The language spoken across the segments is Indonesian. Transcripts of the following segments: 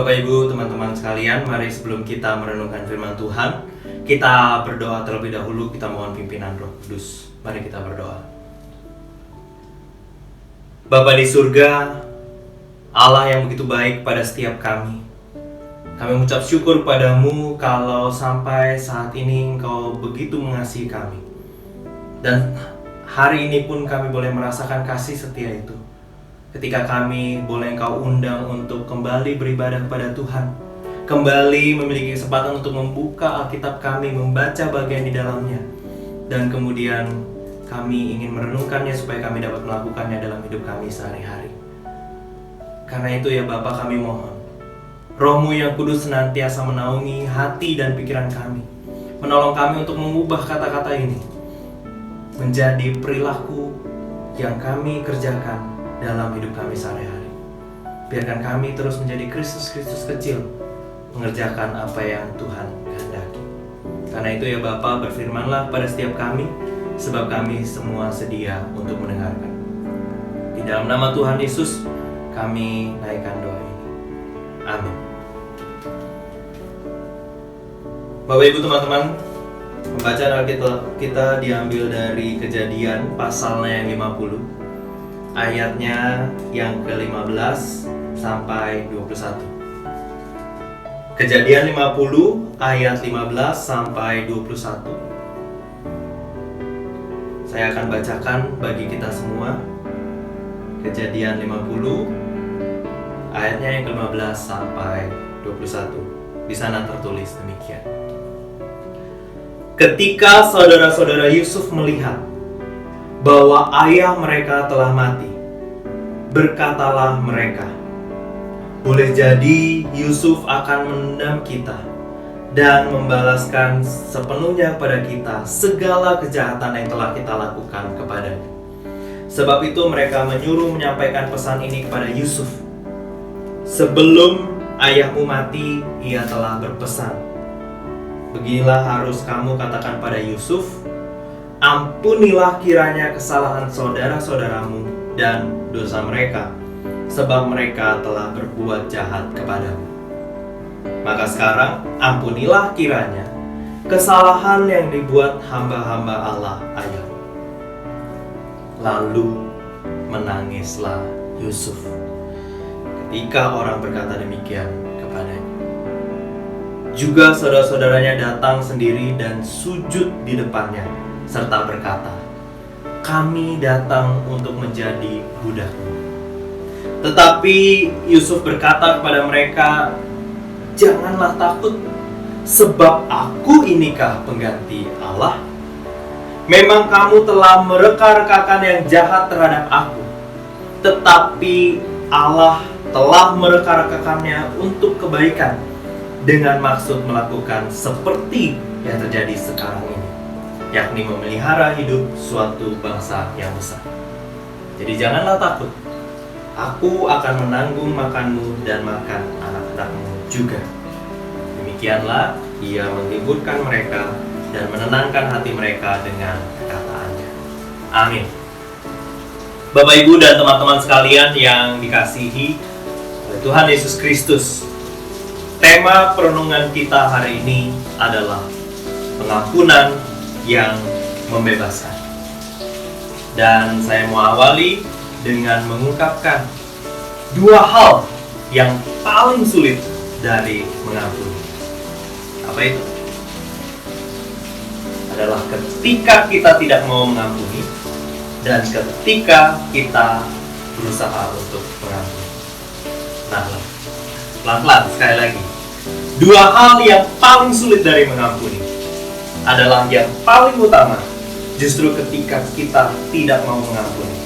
Bapak Ibu, teman-teman sekalian, mari sebelum kita merenungkan firman Tuhan, kita berdoa terlebih dahulu, kita mohon pimpinan Roh Kudus. Mari kita berdoa. Bapa di surga, Allah yang begitu baik pada setiap kami. Kami mengucap syukur padamu kalau sampai saat ini Engkau begitu mengasihi kami. Dan hari ini pun kami boleh merasakan kasih setia itu. Ketika kami boleh Engkau undang untuk kembali beribadah kepada Tuhan, kembali memiliki kesempatan untuk membuka Alkitab kami, membaca bagian di dalamnya, dan kemudian kami ingin merenungkannya supaya kami dapat melakukannya dalam hidup kami sehari-hari. Karena itu ya Bapa, kami mohon Roh-Mu yang kudus senantiasa menaungi hati dan pikiran kami, menolong kami untuk mengubah kata-kata ini menjadi perilaku yang kami kerjakan dalam hidup kami sehari-hari. Biarkan kami terus menjadi Kristus-Kristus kecil, mengerjakan apa yang Tuhan kehendaki. Karena itu ya Bapa, berfirmanlah pada setiap kami, sebab kami semua sedia untuk mendengarkan. Di dalam nama Tuhan Yesus, kami naikkan doa ini. Amin. Bapak Ibu teman-teman, pembacaan Alkitab kita diambil dari Kejadian pasalnya yang 50, ayatnya yang ke-15 sampai 21. Kejadian 50 ayat 15 sampai 21. Saya akan bacakan bagi kita semua. Kejadian 50 ayatnya yang ke-15 sampai 21. Di sana tertulis demikian. Ketika saudara-saudara Yusuf melihat bahwa ayah mereka telah mati, berkatalah mereka, boleh jadi Yusuf akan menendam kita dan membalaskan sepenuhnya kepada kita segala kejahatan yang telah kita lakukan kepadanya. Sebab itu mereka menyuruh menyampaikan pesan ini kepada Yusuf. Sebelum ayahmu mati, ia telah berpesan, beginilah harus kamu katakan pada Yusuf, ampunilah kiranya kesalahan saudara-saudaramu dan dosa mereka, sebab mereka telah berbuat jahat kepadamu. Maka sekarang ampunilah kiranya kesalahan yang dibuat hamba-hamba Allah ayahmu. Lalu menangislah Yusuf ketika orang berkata demikian kepadanya. Juga saudara-saudaranya datang sendiri dan sujud di depannya, serta berkata, kami datang untuk menjadi budakmu. Tetapi Yusuf berkata kepada mereka, janganlah takut, sebab aku inikah pengganti Allah? Memang kamu telah mereka-rekakan yang jahat terhadap aku, tetapi Allah telah mereka-rekakannya untuk kebaikan, dengan maksud melakukan seperti yang terjadi sekarang ini, yakni memelihara hidup suatu bangsa yang besar. Jadi janganlah takut, aku akan menanggung makanmu dan makan anak-anakmu juga. Demikianlah ia menghiburkan mereka dan menenangkan hati mereka dengan kata-Nya. Amin. Bapak Ibu dan teman-teman sekalian yang dikasihi oleh Tuhan Yesus Kristus, tema perenungan kita hari ini adalah pengampunan yang membebaskan. Dan saya mau awali dengan mengungkapkan dua hal yang paling sulit dari mengampuni. Apa itu? Adalah ketika kita tidak mau mengampuni dan ketika kita berusaha untuk mengampuni. Nah, pelan-pelan sekali lagi. Dua hal yang paling sulit dari mengampuni adalah yang paling utama justru ketika kita tidak mau mengampuni.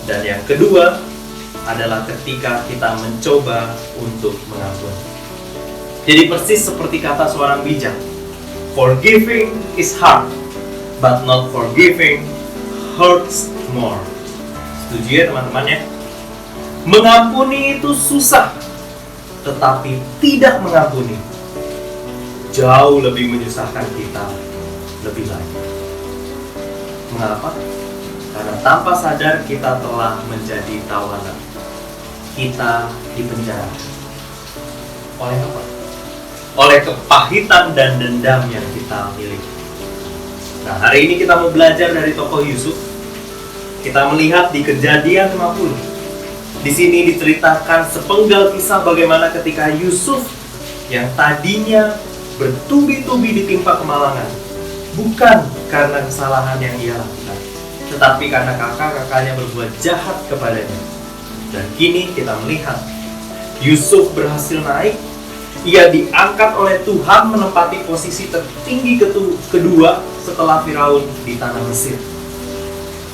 Dan yang kedua adalah ketika kita mencoba untuk mengampuni. Jadi persis seperti kata seorang bijak, forgiving is hard, but not forgiving hurts more. Setuju ya teman-teman ya? Mengampuni itu susah, tetapi tidak mengampuni jauh lebih menyusahkan kita lebih lagi. Mengapa? Karena tanpa sadar kita telah menjadi tawanan. Kita dipenjara. Oleh apa? Oleh kepahitan dan dendam yang kita miliki. Nah, hari ini kita mau belajar dari tokoh Yusuf. Kita melihat di Kejadian 50. Di sini diceritakan sepenggal kisah bagaimana ketika Yusuf yang tadinya bertubi-tubi ditimpa kemalangan, bukan karena kesalahan yang ia lakukan, tetapi karena kakak-kakaknya berbuat jahat kepadanya. Dan kini kita melihat Yusuf berhasil naik. Ia diangkat oleh Tuhan menempati posisi tertinggi kedua setelah Firaun di tanah Mesir.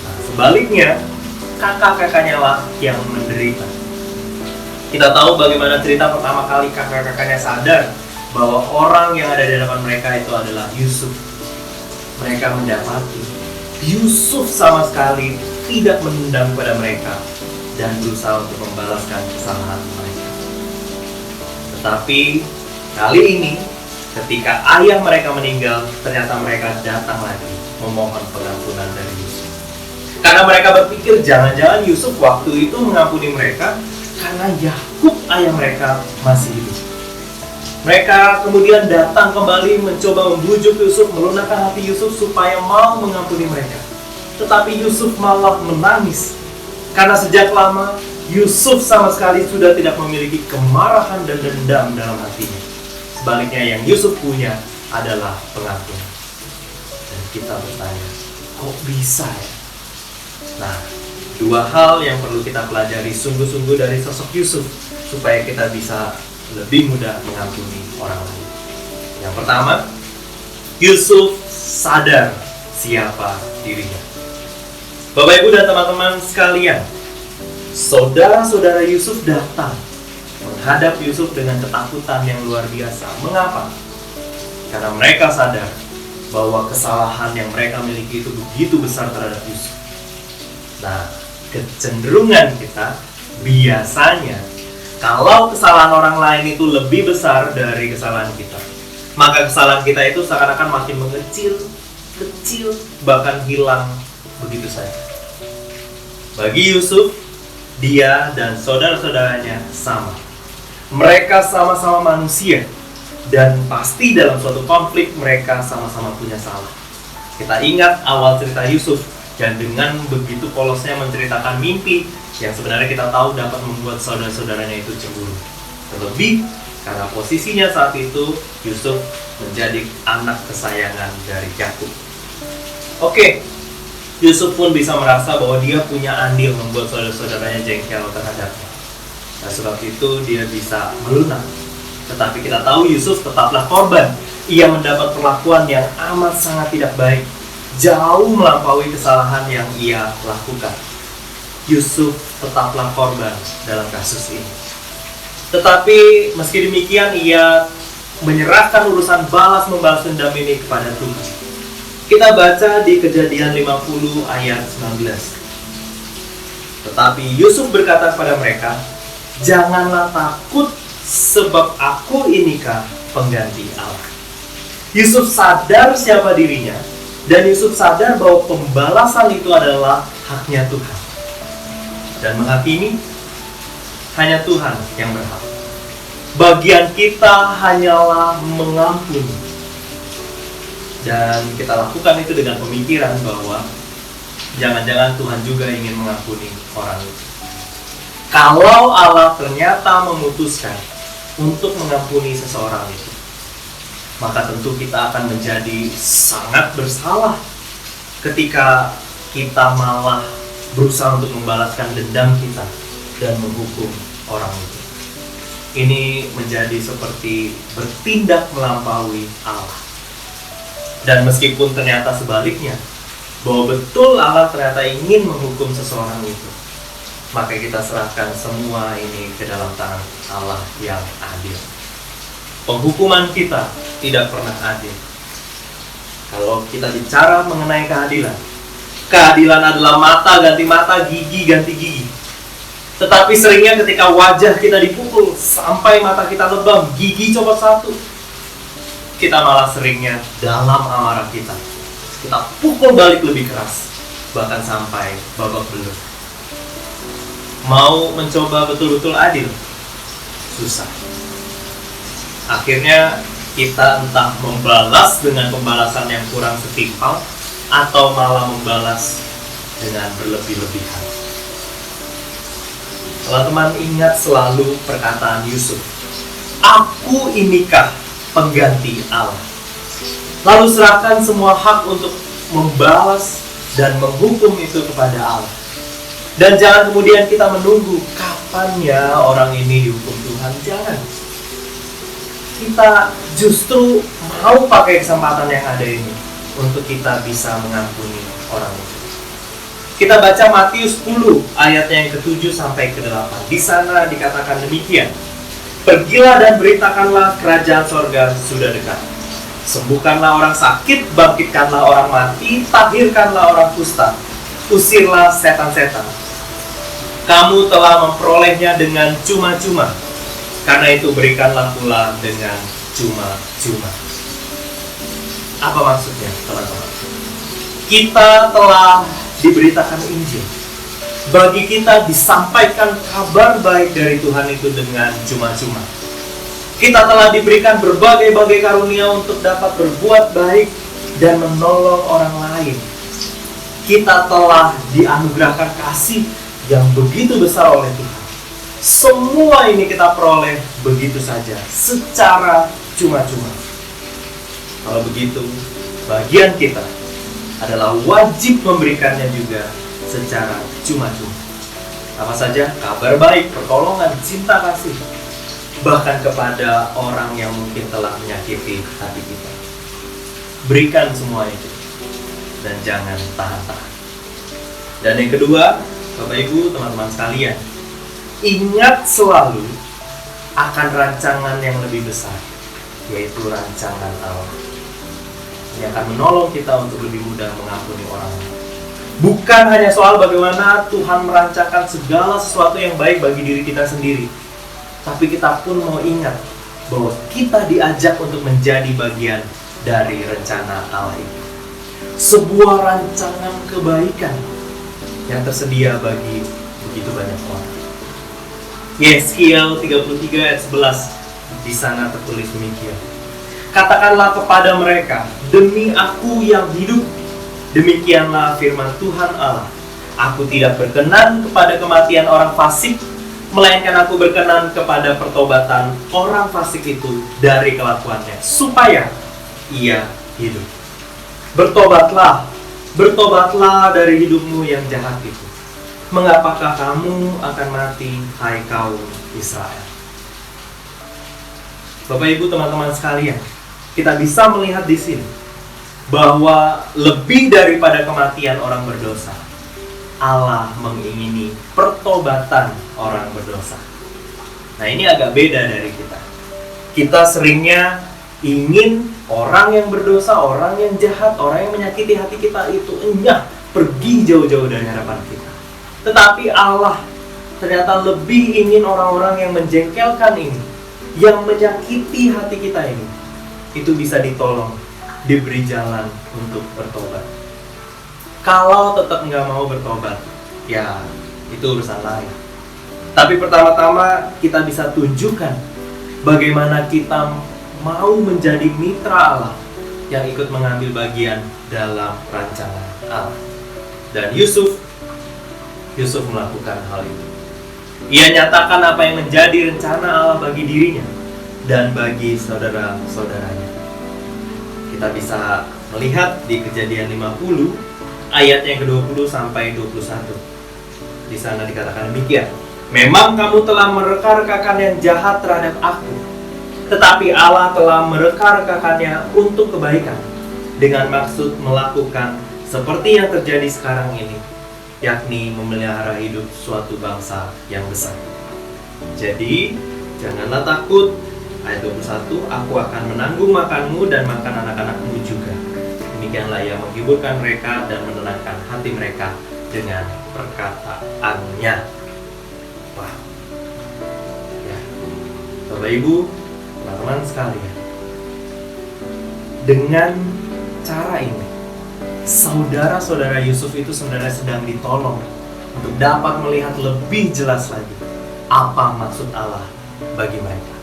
Nah, sebaliknya, kakak-kakaknya lah yang menderita. Kita tahu bagaimana cerita pertama kali kakak-kakaknya sadar bahwa orang yang ada di hadapan mereka itu adalah Yusuf. Mereka mendapati Yusuf sama sekali tidak menendang pada mereka dan berusaha untuk membalaskan kesalahan mereka. Tetapi kali ini ketika ayah mereka meninggal, ternyata mereka datang lagi memohon pengampunan dari Yusuf. Karena mereka berpikir jangan-jangan Yusuf waktu itu mengampuni mereka karena Yakub ayah mereka masih hidup. Mereka kemudian datang kembali mencoba membujuk Yusuf, melunakkan hati Yusuf supaya mau mengampuni mereka. Tetapi Yusuf malah menangis. Karena sejak lama Yusuf sama sekali sudah tidak memiliki kemarahan dan dendam dalam hatinya. Sebaliknya yang Yusuf punya adalah pengampunan. Dan kita bertanya, kok bisa ya? Nah, dua hal yang perlu kita pelajari sungguh-sungguh dari sosok Yusuf supaya kita bisa lebih mudah mengampuni orang lain. Yang pertama, Yusuf sadar siapa dirinya. Bapak, Ibu, dan teman-teman sekalian, saudara-saudara Yusuf datang menghadap Yusuf dengan ketakutan yang luar biasa. Mengapa? Karena mereka sadar bahwa kesalahan yang mereka miliki itu begitu besar terhadap Yusuf. Nah, kecenderungan kita biasanya kalau kesalahan orang lain itu lebih besar dari kesalahan kita, maka kesalahan kita itu seakan-akan makin mengecil, kecil, bahkan hilang begitu saja. Bagi Yusuf, dia dan saudara-saudaranya sama. Mereka sama-sama manusia, dan pasti dalam suatu konflik mereka sama-sama punya salah. Kita ingat awal cerita Yusuf, dan dengan begitu polosnya menceritakan mimpi yang sebenarnya kita tahu dapat membuat saudara-saudaranya itu cemburu. Terlebih karena posisinya saat itu Yusuf menjadi anak kesayangan dari Yakub. Oke, Yusuf pun bisa merasa bahwa dia punya andil membuat saudara-saudaranya jengkel terhadapnya. Nah, sebab itu dia bisa melunak. Tetapi kita tahu Yusuf tetaplah korban. Ia mendapat perlakuan yang amat sangat tidak baik, jauh melampaui kesalahan yang ia lakukan. Yusuf tetaplah korban dalam kasus ini. Tetapi meski demikian, ia menyerahkan urusan balas-membalas dendam ini kepada Tuhan. Kita baca di Kejadian 50 ayat 19. Tetapi Yusuf berkata kepada mereka, "Janganlah takut, sebab aku inikah pengganti Allah." Yusuf sadar siapa dirinya, dan Yusuf sadar bahwa pembalasan itu adalah haknya Tuhan. Dan menghakimi, hanya Tuhan yang berhak. Bagian kita hanyalah mengampuni. Dan kita lakukan itu dengan pemikiran bahwa jangan-jangan Tuhan juga ingin mengampuni orang itu. Kalau Allah ternyata memutuskan untuk mengampuni seseorang itu, maka tentu kita akan menjadi sangat bersalah ketika kita malah berusaha untuk membalaskan dendam kita dan menghukum orang itu. Ini menjadi seperti bertindak melampaui Allah. Dan meskipun ternyata sebaliknya, bahwa betul Allah ternyata ingin menghukum seseorang itu, maka kita serahkan semua ini ke dalam tangan Allah yang adil. Penghukuman kita tidak pernah adil. Kalau kita bicara mengenai keadilan, keadilan adalah mata ganti mata, gigi ganti gigi. Tetapi seringnya ketika wajah kita dipukul sampai mata kita lebam, gigi copot satu, kita malah seringnya dalam amarah kita pukul balik lebih keras, bahkan sampai babak belur. Mau mencoba betul-betul adil? Susah. Akhirnya kita entah membalas dengan pembalasan yang kurang setimpal atau malah membalas dengan berlebih-lebihan. Teman-teman ingat selalu perkataan Yusuf, "Aku inikah pengganti Allah." Lalu serahkan semua hak untuk membalas dan menghukum itu kepada Allah. Dan jangan kemudian kita menunggu kapan ya orang ini dihukum Tuhan. Jangan. Kita justru mau pakai kesempatan yang ada ini untuk kita bisa mengampuni orang itu. Kita baca Matius 10 ayat yang ke-7 sampai ke-8. Di sana dikatakan demikian, "Pergilah dan beritakanlah kerajaan sorga sudah dekat. Sembuhkanlah orang sakit, bangkitkanlah orang mati, tahirkanlah orang kusta, usirlah setan-setan. Kamu telah memperolehnya dengan cuma-cuma, karena itu berikanlah pula dengan cuma-cuma." Apa maksudnya, teman-teman? Kita telah diberitakan Injil. Bagi kita disampaikan kabar baik dari Tuhan itu dengan cuma-cuma. Kita telah diberikan berbagai-bagai karunia untuk dapat berbuat baik dan menolong orang lain. Kita telah dianugerahkan kasih yang begitu besar oleh Tuhan. Semua ini kita peroleh begitu saja, secara cuma-cuma. Kalau begitu, bagian kita adalah wajib memberikannya juga secara cuma-cuma. Apa saja? Kabar baik, pertolongan, cinta kasih, bahkan kepada orang yang mungkin telah menyakiti hati kita. Berikan semua itu dan jangan tahan-tahan. Dan yang kedua, Bapak Ibu, teman-teman sekalian, ingat selalu akan rancangan yang lebih besar, yaitu rancangan Allah. Ini akan menolong kita untuk lebih mudah mengampuni orang lain. Bukan hanya soal bagaimana Tuhan merancangkan segala sesuatu yang baik bagi diri kita sendiri, tapi kita pun mau ingat bahwa kita diajak untuk menjadi bagian dari rencana Allah itu. Sebuah rancangan kebaikan yang tersedia bagi begitu banyak orang. Yeskiel 33 ayat 11, di sana tertulis demikian. "Katakanlah kepada mereka, demi Aku yang hidup, demikianlah firman Tuhan Allah. Aku tidak berkenan kepada kematian orang fasik, melainkan Aku berkenan kepada pertobatan orang fasik itu dari kelakuannya, supaya ia hidup. Bertobatlah, bertobatlah dari hidupmu yang jahat itu. Mengapakah kamu akan mati, hai kaum Israel?" Bapak Ibu, teman-teman sekalian, kita bisa melihat di sini bahwa lebih daripada kematian orang berdosa, Allah mengingini pertobatan orang berdosa. Nah, ini agak beda dari kita. Kita seringnya ingin orang yang berdosa, orang yang jahat, orang yang menyakiti hati kita itu pergi jauh-jauh dari hadapan kita. Tetapi Allah ternyata lebih ingin orang-orang yang menjengkelkan ini, yang menyakiti hati kita ini, itu bisa ditolong, diberi jalan untuk bertobat. Kalau tetap nggak mau bertobat, ya itu urusan lain. Tapi pertama-tama kita bisa tunjukkan bagaimana kita mau menjadi mitra Allah yang ikut mengambil bagian dalam rancangan Allah. Dan Yusuf melakukan hal itu. Ia nyatakan apa yang menjadi rencana Allah bagi dirinya dan bagi saudara-saudaranya. Kita bisa melihat di Kejadian 50 ayat yang ke-20 sampai 21. Di sana dikatakan demikian. "Memang kamu telah mereka-rekakan yang jahat terhadap Aku, tetapi Allah telah mereka-rekakannya untuk kebaikan, dengan maksud melakukan seperti yang terjadi sekarang ini, yakni memelihara hidup suatu bangsa yang besar. Jadi, janganlah takut." Ayat 21, "Aku akan menanggung makanmu dan makan anak-anakmu juga. Demikianlah ia menghiburkan mereka dan menenangkan hati mereka dengan perkataannya." Wah. Ya. Bapak Ibu, teman-teman sekalian, dengan cara ini, saudara-saudara Yusuf itu sebenarnya sedang ditolong untuk dapat melihat lebih jelas lagi apa maksud Allah bagi mereka.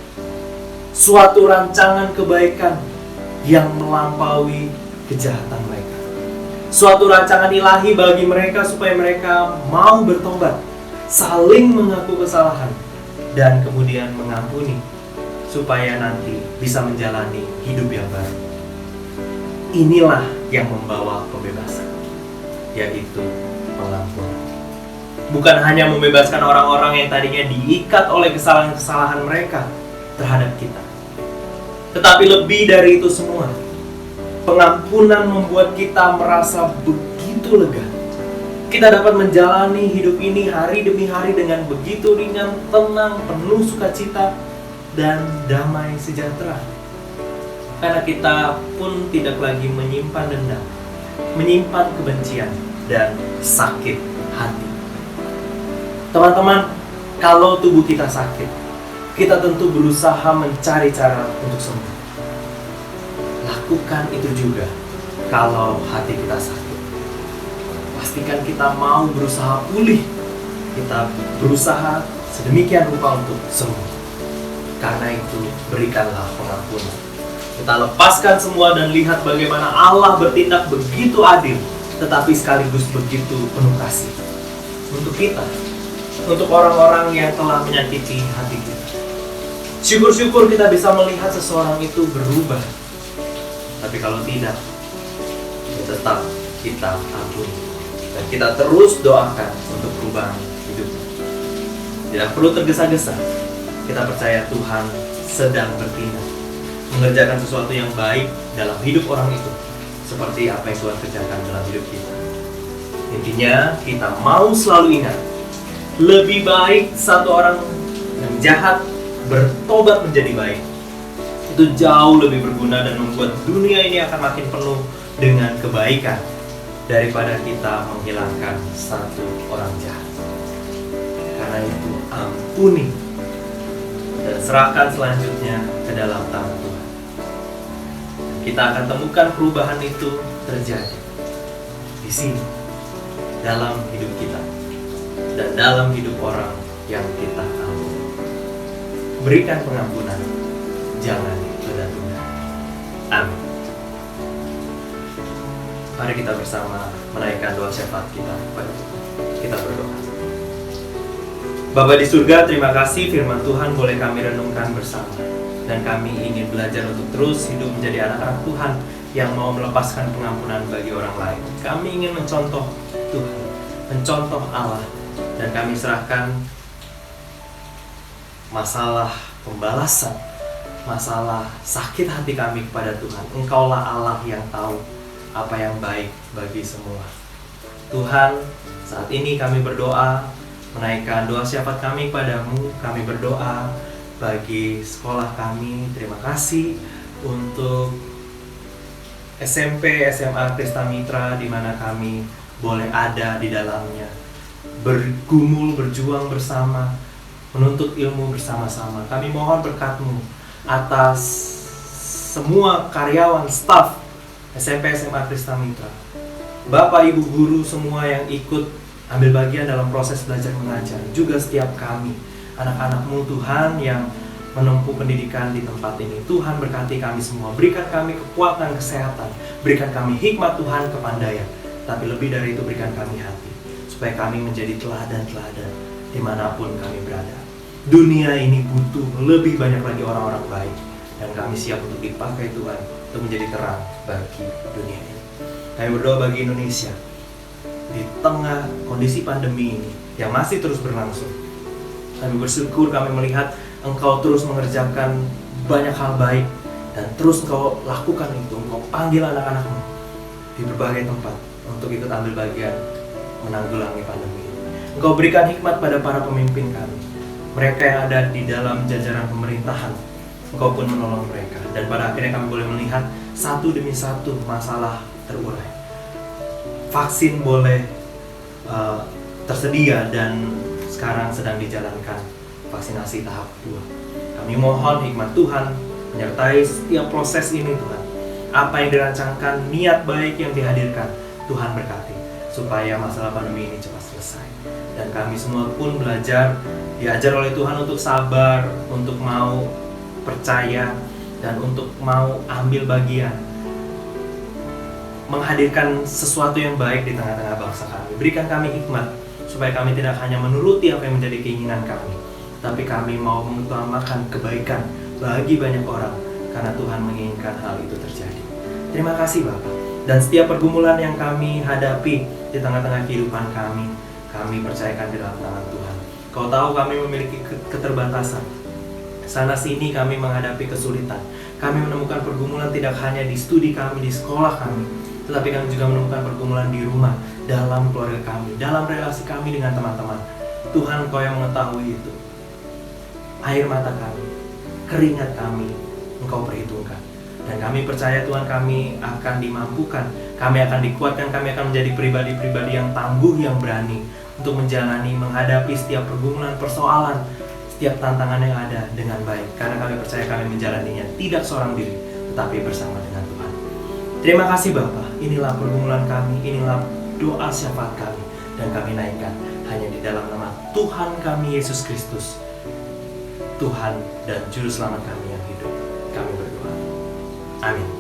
suatu rancangan kebaikan yang melampaui kejahatan mereka. Suatu rancangan ilahi bagi mereka supaya mereka mau bertobat, saling mengaku kesalahan, dan kemudian mengampuni, supaya nanti bisa menjalani hidup yang baru. Inilah yang membawa pembebasan, yaitu pengampunan. Bukan hanya membebaskan orang-orang yang tadinya diikat oleh kesalahan-kesalahan mereka terhadap kita, tetapi lebih dari itu semua, pengampunan membuat kita merasa begitu lega. Kita dapat menjalani hidup ini hari demi hari dengan begitu ringan, tenang, penuh sukacita, dan damai sejahtera. Karena kita pun tidak lagi menyimpan dendam, menyimpan kebencian, dan sakit hati. Teman-teman, kalau tubuh kita sakit, kita tentu berusaha mencari cara untuk sembuh. Lakukan itu juga kalau hati kita sakit. Pastikan kita mau berusaha pulih. Kita berusaha sedemikian rupa untuk sembuh. Karena itu, berikanlah pengampunan. Kita lepaskan semua dan lihat bagaimana Allah bertindak begitu adil, tetapi sekaligus begitu penuh kasih untuk kita, untuk orang-orang yang telah menyakiti hati kita. Syukur-syukur kita bisa melihat seseorang itu berubah. Tapi kalau tidak, ya tetap kita ampuni. Dan kita terus doakan untuk perubahan hidupnya. Tidak perlu tergesa-gesa. Kita percaya Tuhan sedang bertindak, mengerjakan sesuatu yang baik dalam hidup orang itu, seperti apa yang Tuhan kerjakan dalam hidup kita. Intinya, kita mau selalu ingat, lebih baik satu orang yang jahat bertobat menjadi baik. Itu jauh lebih berguna dan membuat dunia ini akan makin penuh dengan kebaikan daripada kita menghilangkan satu orang jahat. Karena itu, ampuni dan serahkan selanjutnya ke dalam tangan Tuhan. Kita akan temukan perubahan itu terjadi di sini, dalam hidup kita dan dalam hidup orang yang kita ampuni. Berikan pengampunan, jangan tunda-tunda. Amin. Mari kita bersama menaikkan doa syafaat kita kepada Tuhan. Kita berdoa. Bapa di surga, terima kasih firman Tuhan boleh kami renungkan bersama. Dan kami ingin belajar untuk terus hidup menjadi anak-anak Tuhan yang mau melepaskan pengampunan bagi orang lain. Kami ingin mencontoh Tuhan, mencontoh Allah. Dan kami serahkan masalah pembalasan, masalah sakit hati kami kepada Tuhan. Engkaulah Allah yang tahu apa yang baik bagi semua. Tuhan, saat ini kami berdoa, menaikkan doa syafaat kami padamu. Kami berdoa bagi sekolah kami. Terima kasih untuk SMP, SMA Krista Mitra, di mana kami boleh ada di dalamnya, bergumul, berjuang bersama, menuntut ilmu bersama-sama. Kami mohon berkat-Mu atas semua karyawan, staf SMP SMA Krista Mitra, Bapak Ibu guru semua yang ikut ambil bagian dalam proses belajar mengajar, juga setiap kami, anak-anak-Mu Tuhan yang menempuh pendidikan di tempat ini. Tuhan berkati kami semua, berikan kami kekuatan, kesehatan, berikan kami hikmat Tuhan, kepandaian, tapi lebih dari itu berikan kami hati, supaya kami menjadi teladan-teladan dimanapun kami berada. Dunia ini butuh lebih banyak lagi orang-orang baik, dan kami siap untuk dipakai Tuhan untuk menjadi terang bagi dunia ini. Kami berdoa bagi Indonesia di tengah kondisi pandemi ini yang masih terus berlangsung. Kami bersyukur kami melihat Engkau terus mengerjakan banyak hal baik, dan terus Engkau lakukan itu. Engkau panggil anak-anak-Mu di berbagai tempat untuk ikut ambil bagian menanggulangi pandemi ini. Engkau berikan hikmat pada para pemimpin kami, mereka yang ada di dalam jajaran pemerintahan. Engkau pun menolong mereka, dan pada akhirnya kami boleh melihat satu demi satu masalah terurai. Vaksin boleh tersedia dan sekarang sedang dijalankan vaksinasi tahap 2. Kami mohon hikmat Tuhan menyertai setiap proses ini Tuhan. Apa yang dirancangkan, niat baik yang dihadirkan, Tuhan berkati supaya masalah pandemi ini cepat selesai. Dan kami semua pun belajar, diajar oleh Tuhan untuk sabar, untuk mau percaya dan untuk mau ambil bagian menghadirkan sesuatu yang baik di tengah-tengah bangsa kami. Berikan kami hikmat supaya kami tidak hanya menuruti apa yang menjadi keinginan kami, tapi kami mau mengutamakan kebaikan bagi banyak orang karena Tuhan menginginkan hal itu terjadi. Terima kasih Bapak. Dan setiap pergumulan yang kami hadapi di tengah-tengah kehidupan kami percayakan di dalam tangan Tuhan. Kau tahu kami memiliki keterbatasan. Sana sini kami menghadapi kesulitan. Kami menemukan pergumulan tidak hanya di studi kami, di sekolah kami, tetapi kami juga menemukan pergumulan di rumah, dalam keluarga kami, dalam relasi kami dengan teman-teman. Tuhan, Kau yang mengetahui itu. Air mata kami, keringat kami, Engkau perhitungkan. Dan kami percaya Tuhan, kami akan dimampukan, kami akan dikuatkan, kami akan menjadi pribadi-pribadi yang tangguh, yang berani untuk menjalani, menghadapi setiap pergumulan, persoalan, setiap tantangan yang ada dengan baik. Karena kami percaya kami menjalaninya tidak seorang diri, tetapi bersama dengan Tuhan. Terima kasih Bapa. Inilah pergumulan kami, inilah doa syafaat kami, dan kami naikkan hanya di dalam nama Tuhan kami Yesus Kristus, Tuhan dan Juru Selamat kami yang hidup. Kami berdoa. Amin.